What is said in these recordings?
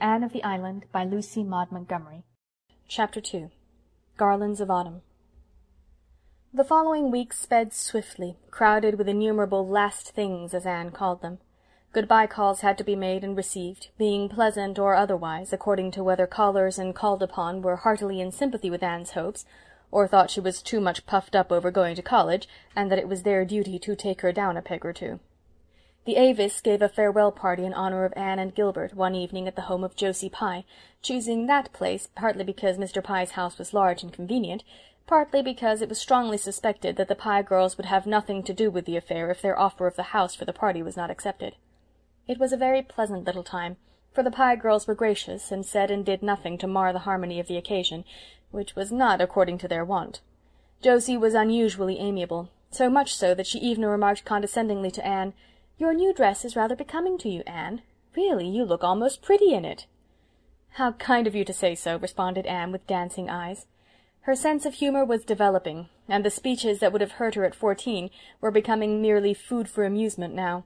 Anne of the Island, by Lucy Maud Montgomery. Chapter 2. Garlands of Autumn. The following week sped swiftly, crowded with innumerable last things, as Anne called them. Good-bye calls had to be made and received, being pleasant or otherwise, according to whether callers and called upon were heartily in sympathy with Anne's hopes, or thought she was too much puffed up over going to college, and that it was their duty to take her down a peg or two. The Avis gave a farewell party in honour of Anne and Gilbert one evening at the home of Josie Pye, choosing that place partly because Mr. Pye's house was large and convenient, partly because it was strongly suspected that the Pye girls would have nothing to do with the affair if their offer of the house for the party was not accepted. It was a very pleasant little time, for the Pye girls were gracious, and said and did nothing to mar the harmony of the occasion, which was not according to their wont. Josie was unusually amiable, so much so that she even remarked condescendingly to Anne, "Your new dress is rather becoming to you, Anne. Really, you look almost pretty in it." "How kind of you to say so," responded Anne with dancing eyes. Her sense of humour was developing, and the speeches that would have hurt her at 14 were becoming merely food for amusement now.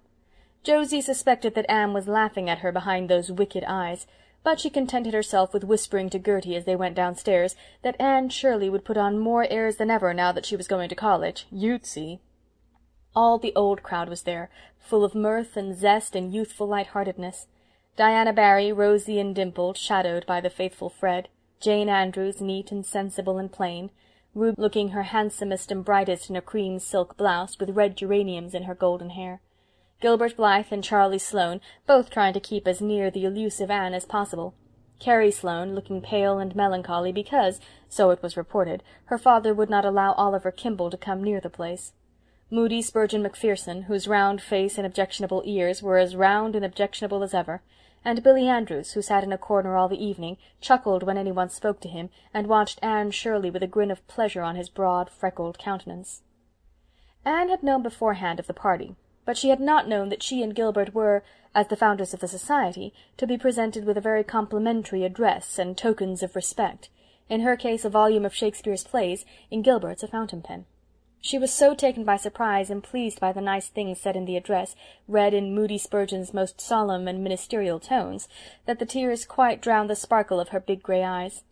Josie suspected that Anne was laughing at her behind those wicked eyes, but she contented herself with whispering to Gertie as they went downstairs that Anne Shirley would put on more airs than ever now that she was going to college. You'd see. All the old crowd was there, full of mirth and zest and youthful light-heartedness. Diana Barry, rosy and dimpled, shadowed by the faithful Fred; Jane Andrews, neat and sensible and plain; Ruby looking her handsomest and brightest in a cream silk blouse, with red geraniums in her golden hair; Gilbert Blythe and Charlie Sloane, both trying to keep as near the elusive Anne as possible; Carrie Sloane, looking pale and melancholy because, so it was reported, her father would not allow Oliver Kimball to come near the place; Moody Spurgeon Macpherson, whose round face and objectionable ears were as round and objectionable as ever; and Billy Andrews, who sat in a corner all the evening, chuckled when anyone spoke to him, and watched Anne Shirley with a grin of pleasure on his broad, freckled countenance. Anne had known beforehand of the party, but she had not known that she and Gilbert were, as the founders of the society, to be presented with a very complimentary address and tokens of respect, in her case a volume of Shakespeare's plays, in Gilbert's a fountain pen. She was so taken by surprise and pleased by the nice things said in the address, read in Moody Spurgeon's most solemn and ministerial tones, that the tears quite drowned the sparkle of her big grey eyes.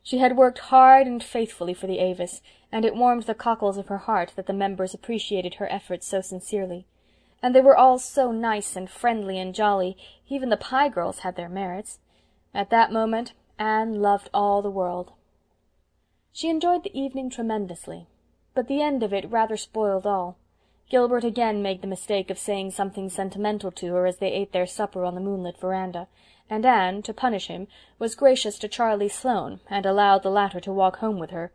She had worked hard and faithfully for the Avis, and it warmed the cockles of her heart that the members appreciated her efforts so sincerely. And they were all so nice and friendly and jolly, even the Pye girls had their merits. At that moment Anne loved all the world. She enjoyed the evening tremendously, but the end of it rather spoiled all. Gilbert again made the mistake of saying something sentimental to her as they ate their supper on the moonlit veranda, and Anne, to punish him, was gracious to Charlie Sloane, and allowed the latter to walk home with her.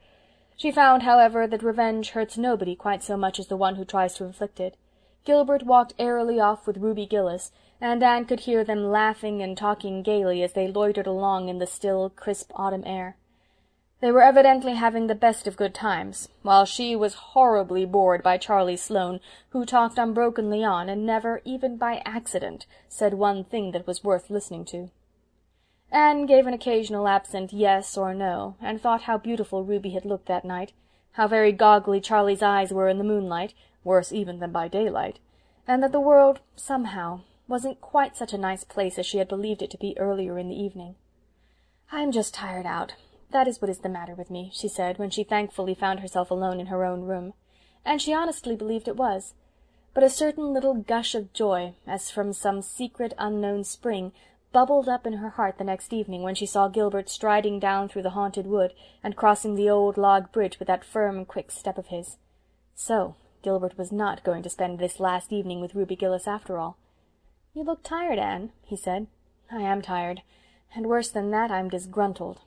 She found, however, that revenge hurts nobody quite so much as the one who tries to inflict it. Gilbert walked airily off with Ruby Gillis, and Anne could hear them laughing and talking gaily as they loitered along in the still, crisp autumn air. They were evidently having the best of good times, while she was horribly bored by Charlie Sloane, who talked unbrokenly on, and never, even by accident, said one thing that was worth listening to. Anne gave an occasional absent yes or no, and thought how beautiful Ruby had looked that night, how very goggly Charlie's eyes were in the moonlight, worse even than by daylight, and that the world, somehow, wasn't quite such a nice place as she had believed it to be earlier in the evening. "I'm just tired out. That is what is the matter with me," she said, when she thankfully found herself alone in her own room. And she honestly believed it was. But a certain little gush of joy, as from some secret unknown spring, bubbled up in her heart the next evening when she saw Gilbert striding down through the haunted wood, and crossing the old log bridge with that firm, quick step of his. So Gilbert was not going to spend this last evening with Ruby Gillis after all. "You look tired, Anne," he said. "I am tired, and worse than that, I'm disgruntled.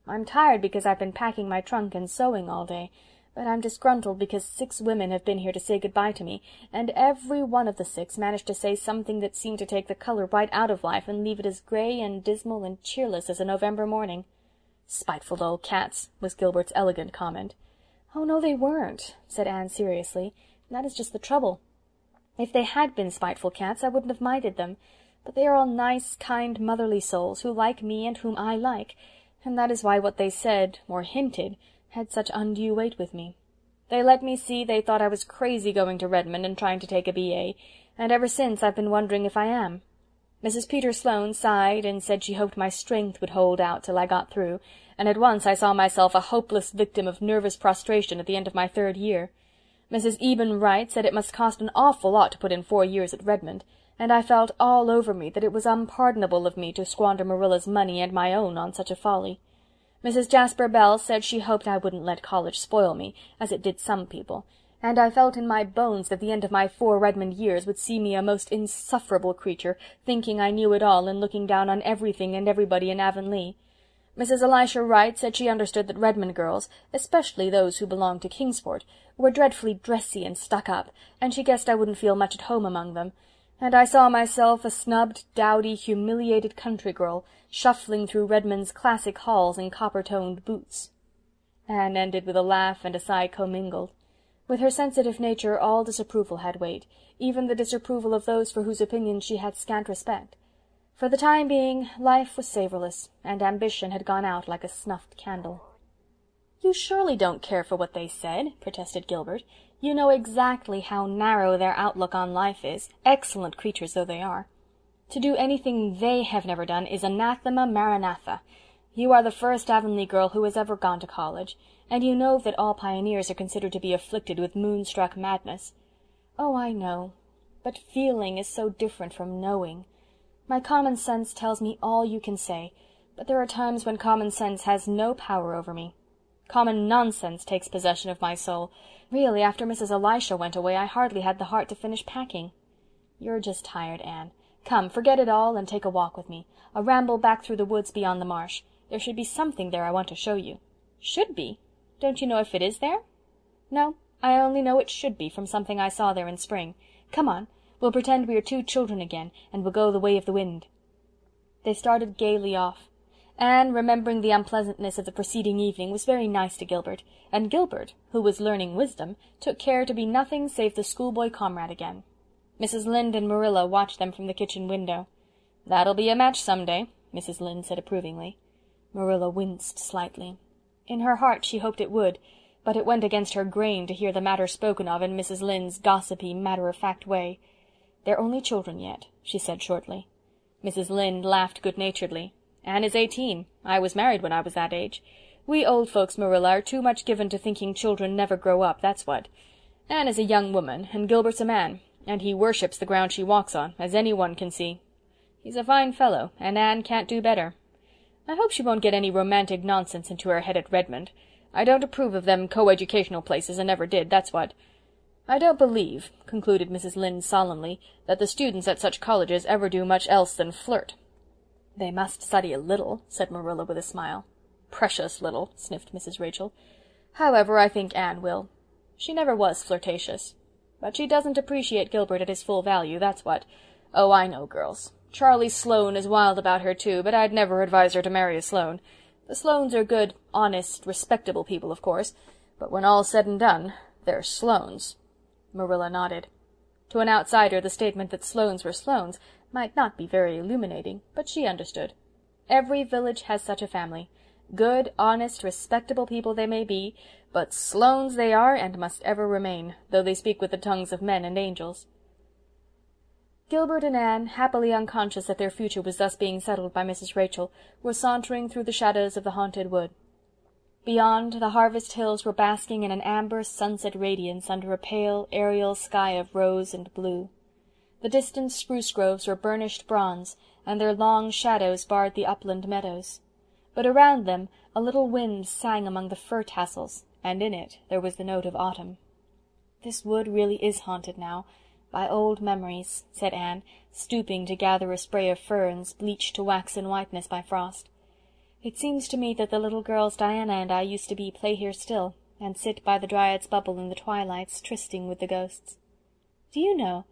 I'm tired because I've been packing my trunk and sewing all day, but I'm disgruntled because 6 women have been here to say good-bye to me, and every one of the 6 managed to say something that seemed to take the color right out of life and leave it as gray and dismal and cheerless as a November morning." "Spiteful old cats," was Gilbert's elegant comment. "Oh, no, they weren't," said Anne seriously. "That is just the trouble. If they had been spiteful cats, I wouldn't have minded them, but they are all nice, kind, motherly souls, who like me and whom I like, and that is why what they said, or hinted, had such undue weight with me. They let me see they thought I was crazy going to Redmond and trying to take a B.A., and ever since I've been wondering if I am. Mrs. Peter Sloane sighed and said she hoped my strength would hold out till I got through, and at once I saw myself a hopeless victim of nervous prostration at the end of my 3rd year. Mrs. Eben Wright said it must cost an awful lot to put in 4 years at Redmond, and I felt all over me that it was unpardonable of me to squander Marilla's money and my own on such a folly. Mrs. Jasper Bell said she hoped I wouldn't let college spoil me, as it did some people, and I felt in my bones that the end of my 4 Redmond years would see me a most insufferable creature, thinking I knew it all and looking down on everything and everybody in Avonlea. Mrs. Elisha Wright said she understood that Redmond girls, especially those who belonged to Kingsport, were dreadfully dressy and stuck up, and she guessed I wouldn't feel much at home among them, and I saw myself a snubbed, dowdy, humiliated country girl, shuffling through Redmond's classic halls in copper-toned boots. Anne ended with a laugh and a sigh commingled. With her sensitive nature all disapproval had weight, even the disapproval of those for whose opinions she had scant respect. For the time being, life was savourless, and ambition had gone out like a snuffed candle. "You surely don't care for what they said," protested Gilbert. "You know exactly how narrow their outlook on life is, excellent creatures though they are. To do anything they have never done is anathema maranatha. You are the first Avonlea girl who has ever gone to college, and you know that all pioneers are considered to be afflicted with moonstruck madness." "Oh, I know. But feeling is so different from knowing. My common sense tells me all you can say, but there are times when common sense has no power over me. Common nonsense takes possession of my soul. Really, after Mrs. Elisha went away, I hardly had the heart to finish packing." "You're just tired, Anne. Come, forget it all and take a walk with me, a ramble back through the woods beyond the marsh. There should be something there I want to show you." "Should be? Don't you know if it is there?" "No, I only know it should be from something I saw there in spring. Come on, we'll pretend we are 2 children again, and we'll go the way of the wind." They started gaily off. Anne, remembering the unpleasantness of the preceding evening, was very nice to Gilbert, and Gilbert, who was learning wisdom, took care to be nothing save the schoolboy comrade again. Mrs. Lynde and Marilla watched them from the kitchen window. "That'll be a match some day," Mrs. Lynde said approvingly. Marilla winced slightly. In her heart she hoped it would, but it went against her grain to hear the matter spoken of in Mrs. Lynde's gossipy, matter-of-fact way. "They're only children yet," she said shortly. Mrs. Lynde laughed good-naturedly. "Anne is 18. I was married when I was that age. We old folks, Marilla, are too much given to thinking children never grow up, that's what. Anne is a young woman, and Gilbert's a man, and he worships the ground she walks on, as any one can see. He's a fine fellow, and Anne can't do better. I hope she won't get any romantic nonsense into her head at Redmond. I don't approve of them coeducational places, and never did, that's what. I don't believe," concluded Mrs. Lynde solemnly, "that the students at such colleges ever do much else than flirt." "They must study a little," said Marilla with a smile. "Precious little," sniffed Mrs. Rachel. "However, I think Anne will. She never was flirtatious. But she doesn't appreciate Gilbert at his full value, that's what. Oh, I know girls. Charlie Sloane is wild about her too, but I'd never advise her to marry a Sloane. The Sloanes are good, honest, respectable people, of course, but when all's said and done, they're Sloanes." Marilla nodded. To an outsider the statement that Sloanes were Sloanes might not be very illuminating, but she understood. Every village has such a family. Good, honest, respectable people they may be, but Sloanes they are and must ever remain, though they speak with the tongues of men and angels. Gilbert and Anne, happily unconscious that their future was thus being settled by Mrs. Rachel, were sauntering through the shadows of the haunted wood. Beyond, the harvest hills were basking in an amber sunset radiance under a pale, aerial sky of rose and blue. The distant spruce groves were burnished bronze, and their long shadows barred the upland meadows. But around them a little wind sang among the fir tassels, and in it there was the note of autumn. "This wood really is haunted now, by old memories," said Anne, stooping to gather a spray of ferns bleached to waxen whiteness by frost. "It seems to me that the little girls Diana and I used to be play here still, and sit by the Dryad's Bubble in the twilights, trysting with the ghosts. Do you know,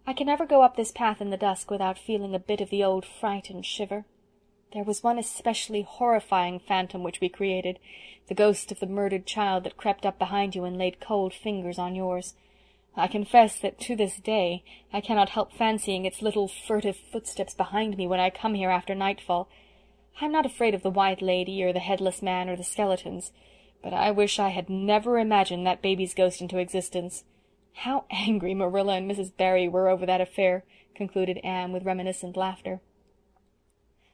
I can never go up this path in the dusk without feeling a bit of the old fright and shiver. There was one especially horrifying phantom which we created, the ghost of the murdered child that crept up behind you and laid cold fingers on yours. I confess that to this day I cannot help fancying its little furtive footsteps behind me when I come here after nightfall. I'm not afraid of the White Lady, or the headless man, or the skeletons, but I wish I had never imagined that baby's ghost into existence. How angry Marilla and Mrs. Barry were over that affair," concluded Anne with reminiscent laughter.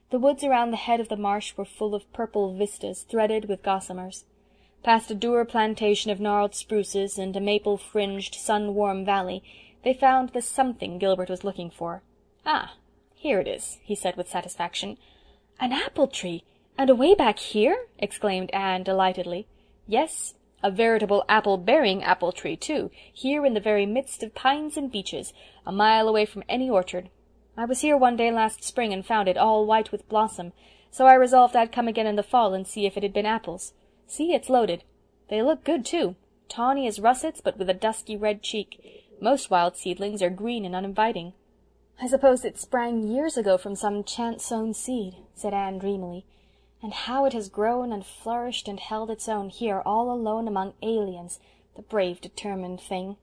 The woods around the head of the marsh were full of purple vistas threaded with gossamers. Past a dour plantation of gnarled spruces and a maple-fringed, sun-warm valley, they found the something Gilbert was looking for. "Ah, here it is," he said with satisfaction. "An apple-tree! And away back here?" exclaimed Anne delightedly. "Yes, a veritable apple-bearing apple-tree, too, here in the very midst of pines and beeches, a mile away from any orchard. I was here one day last spring and found it all white with blossom, so I resolved I'd come again in the fall and see if it had been apples. See, it's loaded. They look good, too, tawny as russets, but with a dusky red cheek. Most wild seedlings are green and uninviting." "I suppose it sprang years ago from some chance-sown seed," said Anne dreamily. "And how it has grown and flourished and held its own here all alone among aliens, the brave, determined thing.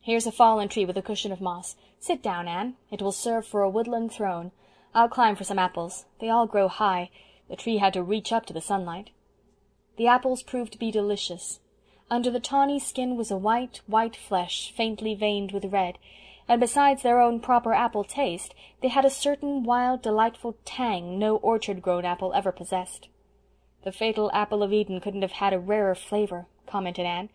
Here's a fallen tree with a cushion of moss. Sit down, Anne. It will serve for a woodland throne. I'll climb for some apples. They all grow high. The tree had to reach up to the sunlight." The apples proved to be delicious. Under the tawny skin was a white flesh, faintly veined with red, and besides their own proper apple taste, they had a certain wild, delightful tang no orchard-grown apple ever possessed. "The fatal apple of Eden couldn't have had a rarer flavor," commented Anne.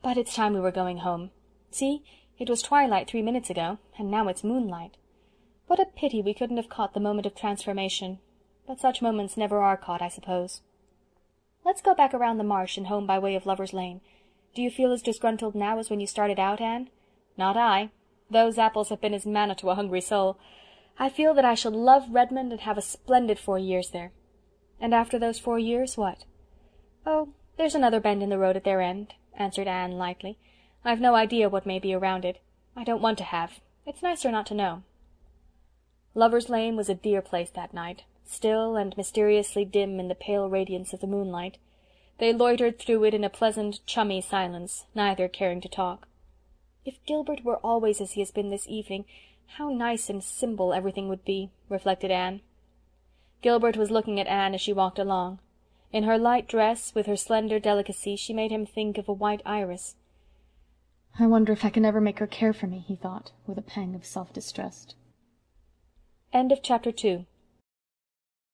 "But it's time we were going home. See, it was twilight 3 minutes ago, and now it's moonlight. What a pity we couldn't have caught the moment of transformation. But such moments never are caught, I suppose. Let's go back around the marsh and home by way of Lover's Lane. Do you feel as disgruntled now as when you started out, Anne?" "Not I. Those apples have been as manna to a hungry soul. I feel that I shall love Redmond and have a splendid 4 years there." "And after those 4 years, what?" "Oh, there's another bend in the road at their end," answered Anne lightly. "I've no idea what may be around it. I don't want to have. It's nicer not to know." Lover's Lane was a dear place that night, still and mysteriously dim in the pale radiance of the moonlight. They loitered through it in a pleasant, chummy silence, neither caring to talk. "If Gilbert were always as he has been this evening, how nice and simple everything would be," reflected Anne. Gilbert was looking at Anne as she walked along. In her light dress, with her slender delicacy, she made him think of a white iris. "I wonder if I can ever make her care for me," he thought, with a pang of self-distrust. Chapter 2